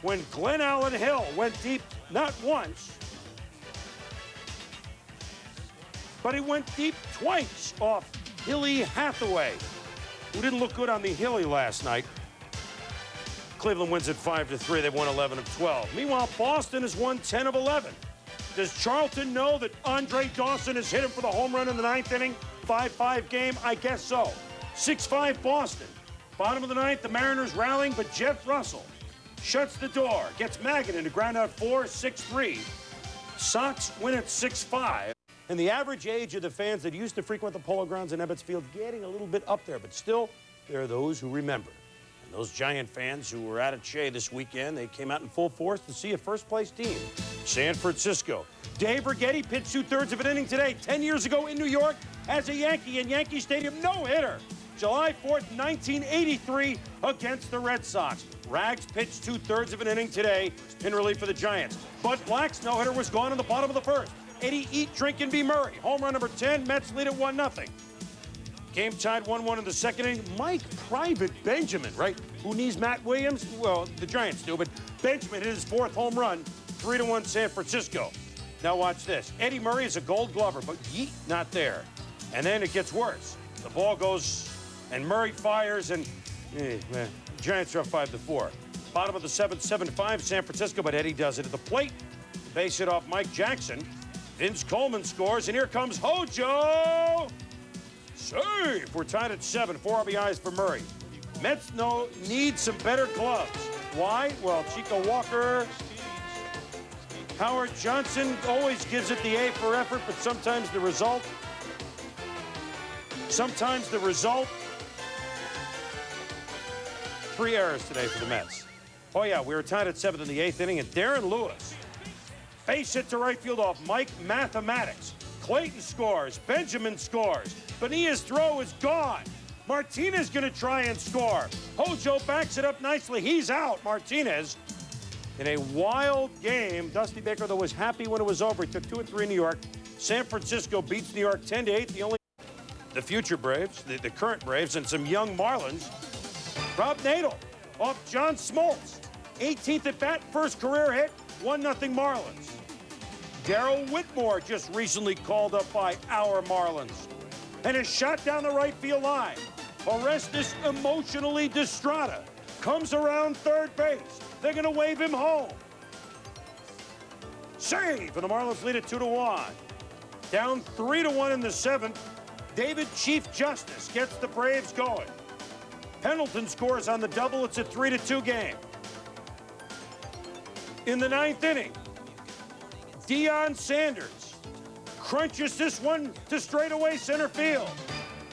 when Glenn Allen Hill went deep not once, but he went deep twice off Hilly Hathaway, who didn't look good on the Hilly last night. Cleveland wins at 5-3. They won 11 of 12. Meanwhile, Boston has won 10 of 11. Does Charlton know that Andre Dawson has hit him for the home run in the ninth inning? 5-5 game? I guess so. 6-5 Boston. Bottom of the ninth, the Mariners rallying, but Jeff Russell shuts the door, gets Maggin into ground out 4, 6-3. Sox win at 6-5. And the average age of the fans that used to frequent the Polo Grounds in Ebbets Field getting a little bit up there, but still, there are those who remember. And those Giant fans who were at Shea this weekend, they came out in full force to see a first-place team, San Francisco. Dave Righetti pitched 2/3 of an inning today, 10 years ago in New York, as a Yankee in Yankee Stadium, no-hitter. July 4th, 1983, against the Red Sox. Rags pitched 2/3 of an inning today in relief for the Giants. Bud Black's no-hitter was gone in the bottom of the first. Eddie Eat, Drink, and Be Murray. Home run number 10, Mets lead at 1-0. Game tied 1-1 in the second inning. Mike Private Benjamin, right? Who needs Matt Williams? Well, the Giants do, but Benjamin hit his 4th home run, 3-1 San Francisco. Now watch this. Eddie Murray is a Gold Glover, but yeet, not there. And then it gets worse. The ball goes, and Murray fires, and Giants are up 5-4. Bottom of the 7th, 7-5 San Francisco, but Eddie does it at the plate. Base hit off Mike Jackson. Vince Coleman scores, and here comes Hojo. Save. We're tied at 7. 4 RBIs for Murray. Mets need some better gloves. Why? Well, Chico Walker, Howard Johnson always gives it the A for effort, but sometimes the result. 3 errors today for the Mets. Oh, yeah, we were tied at 7 in the 8th inning, and Darren Lewis, base hit to right field off Mike Mathematics. Clayton scores. Benjamin scores. Bonilla's throw is gone. Martinez going to try and score. Hojo backs it up nicely. He's out. Martinez in a wild game. Dusty Baker, though, was happy when it was over. He took 2 and 3 in New York. San Francisco beats New York 10-8. The future Braves, the current Braves, and some young Marlins. Rob Nadel off John Smoltz. 18th at bat, first career hit. 1-0 Marlins. Darrell Whitmore just recently called up by our Marlins. And a shot down the right field line. Orestes emotionally distraught comes around third base. They're going to wave him home. Save, and the Marlins lead at 2-1. Down 3-1 in the 7th. David Chief Justice gets the Braves going. Pendleton scores on the double. It's a 3-2 game. In the 9th inning, Deion Sanders crunches this one to straightaway center field.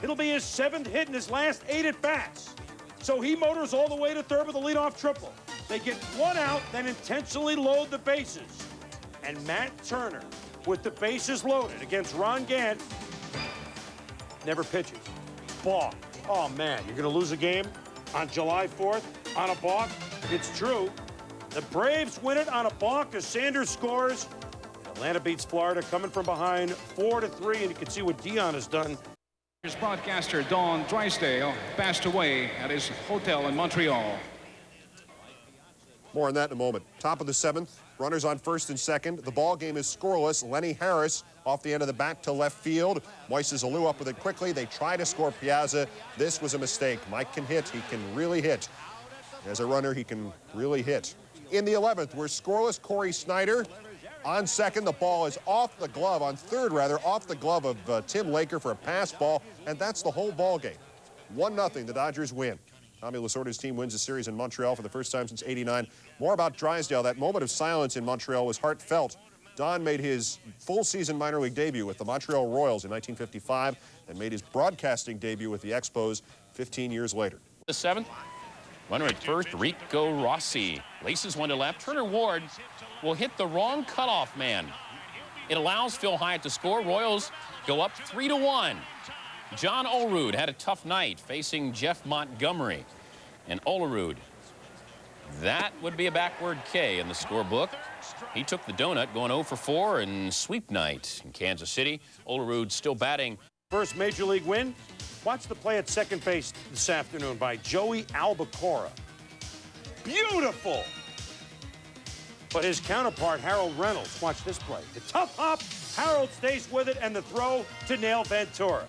It'll be his 7th hit in his last 8 at-bats. So he motors all the way to third with a leadoff triple. They get 1 out, then intentionally load the bases. And Matt Turner, with the bases loaded against Ron Gant, never pitches. Balk. Oh, man, you're going to lose a game on July 4th on a balk? It's true. The Braves win it on a balk as Sanders scores. Atlanta beats Florida, coming from behind 4-3, and you can see what Deion has done. His broadcaster, Don Drysdale, passed away at his hotel in Montreal. More on that in a moment. Top of the 7th, runners on first and second. The ball game is scoreless. Lenny Harris off the end of the bat to left field. Moises Alou up with it quickly. They try to score Piazza. This was a mistake. Mike can hit. He can really hit. As a runner, he can really hit. In the 11th, we're scoreless. Corey Snyder on second. The ball is off the glove, on third rather, off the glove of Tim Laker for a pass ball, and that's the whole ball game. 1-0, the Dodgers win. Tommy Lasorda's team wins the series in Montreal for the first time since '89. More about Drysdale. That moment of silence in Montreal was heartfelt. Don made his full-season minor league debut with the Montreal Royals in 1955 and made his broadcasting debut with the Expos 15 years later. The 7th, runner at first, Rico Rossi. Laces one to left. Turner Ward will hit the wrong cutoff man. It allows Phil Hyatt to score. Royals go up 3-1. John Olerud had a tough night facing Jeff Montgomery. And Olerud, that would be a backward K in the scorebook. He took the donut, going 0 for 4 in sweep night in Kansas City. Olerud still batting. First major league win. Watch the play at second base this afternoon by Joey Albacora. Beautiful. But his counterpart, Harold Reynolds, watch this play. The tough hop, Harold stays with it, and the throw to nail Ventura.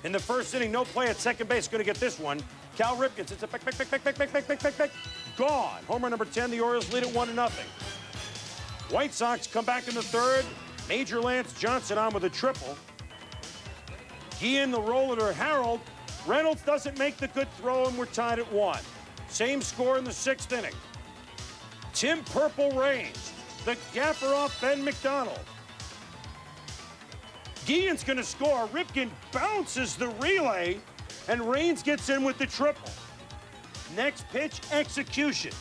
In the first inning, no play at second base. Going to get this one. Cal Ripkins, it's a pick. Gone. Homer number 10. The Orioles lead it 1-0. White Sox come back in the third. Major Lance Johnson on with a triple. Guillen, the roller to Harold. Reynolds doesn't make the good throw, and we're tied at 1. Same score in the 6th inning. Tim Purple Raines, the gaffer off Ben McDonald. Guillen's going to score. Ripken bounces the relay, and Raines gets in with the triple. Next pitch, execution.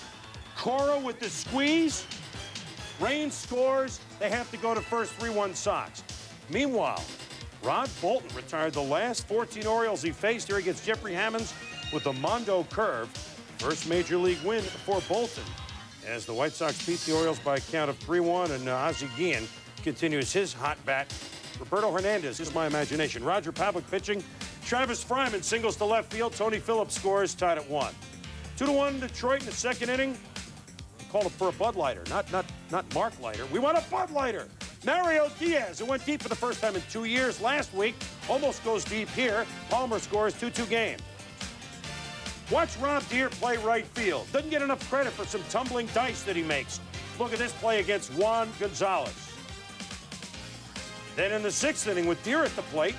Cora with the squeeze. Raines scores. They have to go to first, 3-1 Sox. Meanwhile, Rod Bolton retired the last 14 Orioles he faced here against Jeffrey Hammonds with the Mondo curve. First major league win for Bolton, as the White Sox beat the Orioles by a count of 3-1, and Ozzie Guillen continues his hot bat. Roberto Hernandez is my imagination. Roger Pavlik pitching. Travis Fryman singles to left field. Tony Phillips scores, tied at 1. 2-1 Detroit in the 2nd inning. Called it for a Bud Lighter, not Mark Lighter. We want a Bud Lighter. Mario Diaz, who went deep for the first time in 2 years last week, almost goes deep here. Palmer scores 2-2 game. Watch Rob Deere play right field. Doesn't get enough credit for some tumbling dice that he makes. Look at this play against Juan Gonzalez. Then in the 6th inning with Deere at the plate,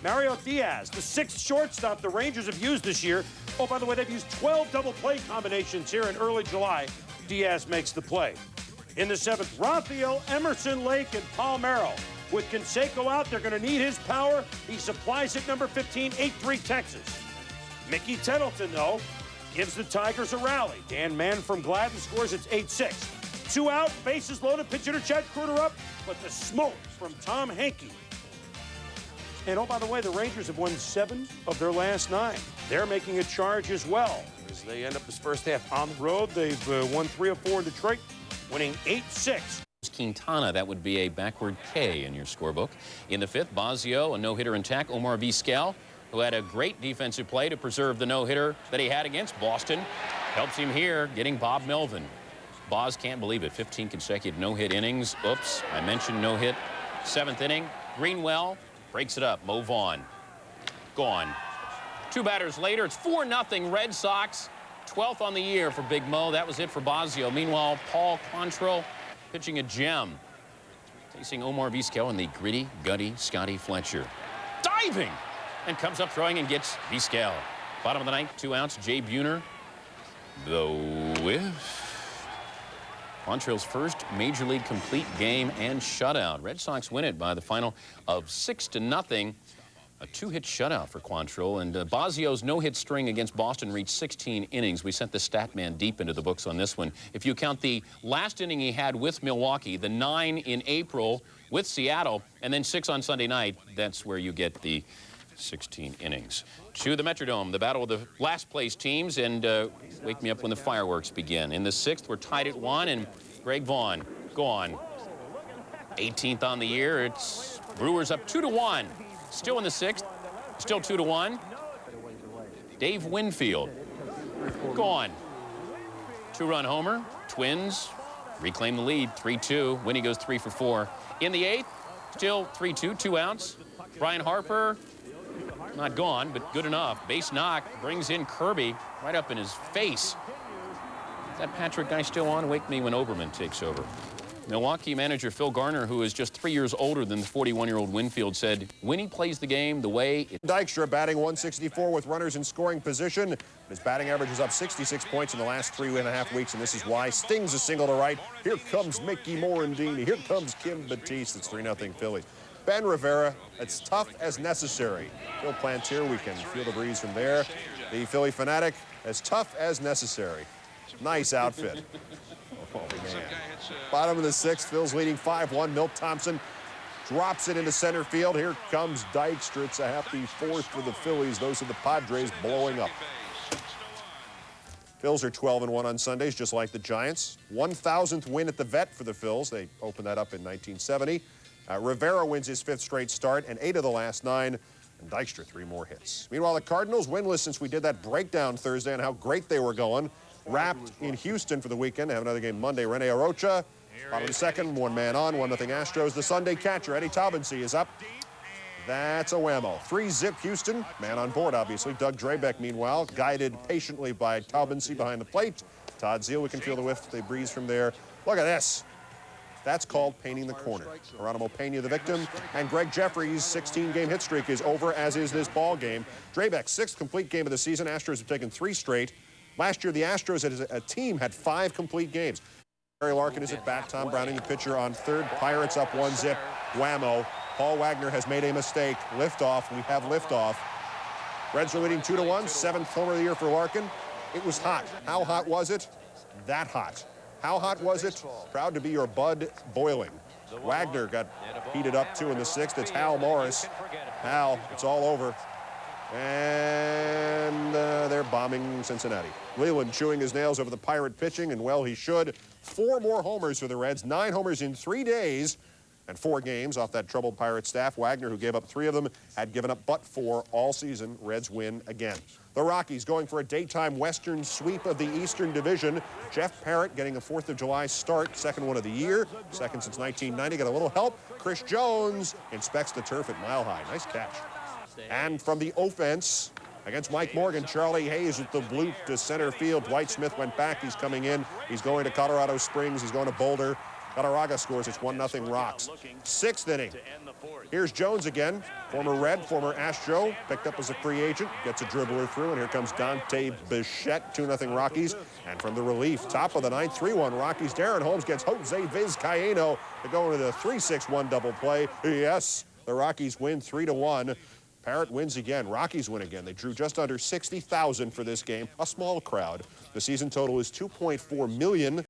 Mario Diaz, the 6th shortstop the Rangers have used this year. Oh, by the way, they've used 12 double play combinations here in early July. Diaz makes the play. In the 7th, Rafael, Emerson, Lake, and Palmeiro. With Canseco out, they're going to need his power. He supplies it, number 15, 8-3 Texas. Mickey Tettleton, though, gives the Tigers a rally. Dan Mann from Gladden scores, it's 8-6. 2 out, bases loaded, pitcher to Chad Kruger up, but the smoke from Tom Henke. And oh, by the way, the Rangers have won 7 of their last 9. They're making a charge as well, as they end up this first half on the road. They've won 3 of 4 in Detroit, winning 8-6. Quintana, that would be a backward K in your scorebook. In the 5th, Bosio, a no-hitter intact. Omar Vizquel, who had a great defensive play to preserve the no-hitter that he had against Boston, helps him here, getting Bob Melvin. Boz can't believe it, 15 consecutive no-hit innings. Oops, I mentioned no-hit. 7th inning, Greenwell breaks it up. Mo Vaughn, gone. 2 batters later, it's 4-0 Red Sox. 12th on the year for Big Mo. That was it for Bosio. Meanwhile, Paul Quantrill pitching a gem, facing Omar Vizquel and the gritty, gutty Scotty Fletcher. Diving! And comes up throwing and gets Vizquel. Bottom of the 9th, 2 outs, Jay Buhner. The whiff. Quantrill's first Major League complete game and shutout. Red Sox win it by the final of 6-0. A 2-hit shutout for Quantrill, and Bosio's no-hit string against Boston reached 16 innings. We sent the stat man deep into the books on this one. If you count the last inning he had with Milwaukee, the 9 in April with Seattle, and then 6 on Sunday night, that's where you get the 16 innings. To the Metrodome, the battle of the last-place teams, and wake me up when the fireworks begin. In the 6th, we're tied at 1, and Greg Vaughn gone. 18th on the year, it's Brewers up 2-1. Still in the 6th, still 2-1. Dave Winfield, gone. 2-run homer. Twins reclaim the lead, 3-2. Winnie goes 3 for 4. In the 8th, still 3-2, 2 outs. Brian Harper, not gone, but good enough. Base knock brings in Kirby right up in his face. Is that Patrick guy still on? Wake me when Oberman takes over. Milwaukee manager Phil Garner, who is just 3 years older than the 41-year-old Winfield, said Winnie plays the game the way Dykstra batting 164 with runners in scoring position. His batting average is up 66 points in the last 3.5 weeks, and this is why. Stings a single to right. Here comes Mickey Morandini. Here comes Kim Batiste. It's 3-0 Phillies. Ben Rivera, it's tough as necessary. Phil Plantier, we can feel the breeze from there. The Philly fanatic, as tough as necessary. Nice outfit. Oh, man. Bottom of the 6th, Phil's leading 5-1. Milt Thompson drops it into center field. Here comes Dykstra. It's a happy 4th for the Phillies. Those are the Padres blowing up. Phils are 12-1 on Sundays, just like the Giants. 1,000th win at the Vet for the Phils. They opened that up in 1970. Rivera wins his 5th straight start and 8 of the last 9. And Dykstra 3 more hits. Meanwhile, the Cardinals winless since we did that breakdown Thursday on how great they were going. wrapped in Houston for the weekend. They have another game Monday. Rene Arocha, bottom of the second, 1 man on, 1-0 Astros. The Sunday catcher, Eddie Taubensee, is up. That's a whammo. 3-zip Houston. Man on board, obviously. Doug Drabeck, meanwhile, guided patiently by Taubensee behind the plate. Todd Zeile, we can feel the whiff, the breeze from there. Look at this. That's called painting the corner. Geronimo Pena, the victim, and Greg Jeffries' 16-game hit streak is over, as is this ball game. Drabeck's 6th complete game of the season. Astros have taken 3 straight. Last year, the Astros as a team had 5 complete games. Barry Larkin is at bat. Tom Browning, the pitcher, on third. Pirates up 1-zip. Whammo. Paul Wagner has made a mistake. Liftoff. We have liftoff. Reds are leading 2-1. 7th homer of the year for Larkin. It was hot. How hot was it? That hot. How hot was it? Proud to be your Bud Boiling. Wagner got heated up too in the 6th. It's Hal Morris. Hal, it's all over. And they're bombing Cincinnati. Leland chewing his nails over the Pirate pitching, and well, he should. 4 more homers for the Reds. 9 homers in 3 days and 4 games off that troubled Pirate staff. Wagner, who gave up 3 of them, had given up but 4 all season. Reds win again. The Rockies going for a daytime Western sweep of the Eastern Division. Jeff Parrott getting a 4th of July start, 2nd one of the year, 2nd since 1990. Got a little help. Chris Jones inspects the turf at Mile High. Nice catch. And from the offense, against Mike Morgan, Charlie Hayes with the bloop to center field. Dwight Smith went back. He's coming in. He's going to Colorado Springs. He's going to Boulder. Galarraga scores. It's 1-0 Rocks. 6th inning. Here's Jones again. Former Red, former Astro. Picked up as a free agent. Gets a dribbler through, and here comes Dante Bichette. 2-0 Rockies. And from the relief, top of the 9th, 3-1 Rockies. Darren Holmes gets Jose Vizcaíno to go into the 3-6-1 double play. Yes, the Rockies win 3-1. Parrott wins again. Rockies win again. They drew just under 60,000 for this game, a small crowd. The season total is 2.4 million.